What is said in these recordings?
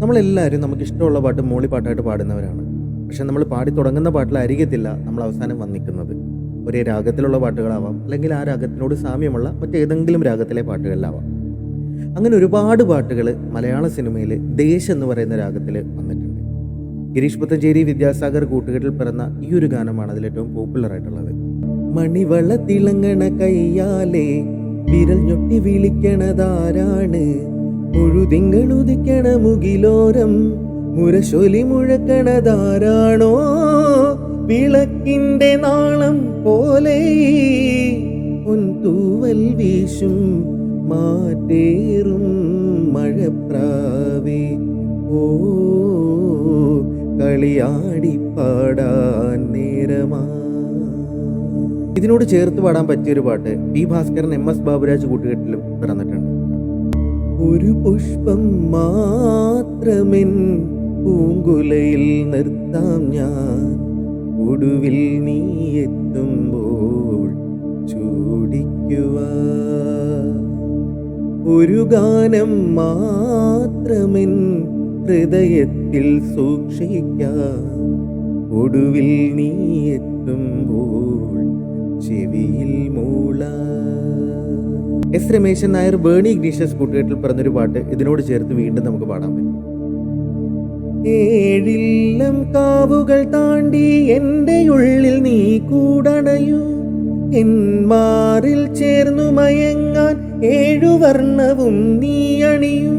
നമ്മളെല്ലാവരും നമുക്കിഷ്ടമുള്ള പാട്ട് മൂളിപ്പാട്ടായിട്ട് പാടുന്നവരാണ്. പക്ഷെ നമ്മൾ പാടി തുടങ്ങുന്ന പാട്ടിലായിരിക്കത്തില്ല നമ്മൾ അവസാനം വന്നിക്കുന്നത്. ഒരേ രാഗത്തിലുള്ള പാട്ടുകളാവാം, അല്ലെങ്കിൽ ആ രാഗത്തിനോട് സാമ്യമുള്ള മറ്റേതെങ്കിലും രാഗത്തിലെ പാട്ടുകളിലാവാം. അങ്ങനെ ഒരുപാട് പാട്ടുകൾ മലയാള സിനിമയിൽ ദേശ് എന്ന് പറയുന്ന രാഗത്തിൽ വന്നിട്ടുണ്ട്. ഗിരീഷ് പുത്തഞ്ചേരി, വിദ്യാസാഗർ കൂട്ടുകെട്ടിൽ പിറന്ന ഈ ഒരു ഗാനമാണ് അതിലേറ്റവും പോപ്പുലർ ആയിട്ടുള്ളത്. മണിവള തിളങ്ങണ കയ്യാലേ വിരൽ ഞൊട്ടി വിളിക്കണതാരാണ്, മുഴുതിങ്കളുദിക്കണ മുകിലോരം മുരശൊലി മുഴക്കണതാരാണോ, വിളക്കിന്റെ നാളം പോലെ പൊൻതൂവൽ വീശും മാറ്റേറും മഴപ്രാവേ, ഓ കളിയാടിപ്പാടാൻ നേരമാ. ഇതിനോട് ചേർത്ത് പാടാൻ പറ്റിയൊരു പാട്ട് പി ഭാസ്കരൻ, എം.എസ്. ബാബുരാജ് കൂട്ടുകെട്ടിലും പിറന്നിട്ടുണ്ട്. ഒരു പുഷ്പം മാത്രമെൻ പൂങ്കുലയിൽ നിർത്താം ഞാൻ, ഒടുവിൽ നീ എത്തുമ്പോൾ ചൂടിക്കുവാൻ. ഒരു ഗാനം മാത്രമെൻ ഹൃദയത്തിൽ സൂക്ഷിക്കാം, ഒടുവിൽ നീ എത്തുമ്പോൾ ചെവിയിൽ മൂളാം. എസ് രമേശൻ നായർ, ബേണി ഇഗ്നീഷ്യസ് കൂട്ടുകെട്ടിൽ പറഞ്ഞൊരു പാട്ട് ഇതിനോട് ചേർത്ത് വീണ്ടും നമുക്ക് പാടാൻ പറ്റും. ഏഴില്ലം കാവുകൾ താണ്ടി എൻ്റെ ഉള്ളിൽ നീ കൂടണയൂ, എന്മാറിൽ ചേർന്നു മയങ്ങാൻ ഏഴുവർണ്ണവും നീ അണിയൂ,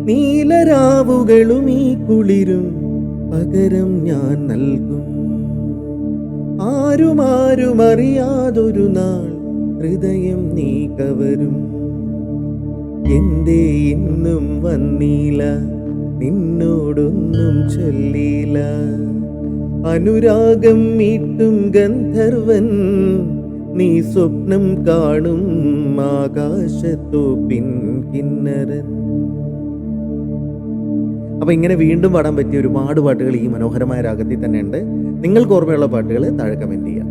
നീലരാവുകളും ഈ കുളിരും പകരം ഞാൻ നൽകും, ആരുമാരും അറിയാതൊരു നാൾ ഹൃദയം നീ കവരും. എന്തേ ഇന്നും വന്നീല, നിന്നോടൊന്നും ചൊല്ലീല, അനുരാഗം മീട്ടും ഗന്ധർവൻ നീ സ്വപ്നം കാണും ആകാശത്തോപ്പിൻ കിന്നരൻ. അപ്പോൾ ഇങ്ങനെ വീണ്ടും പാടാൻ പറ്റിയ ഒരുപാട് പാട്ടുകൾ ഈ മനോഹരമായ രാഗത്തിൽ തന്നെ ഉണ്ട്. നിങ്ങൾക്ക് ഓർമ്മയുള്ള പാട്ടുകൾ താഴെ കമൻറ്റ് ചെയ്യാം.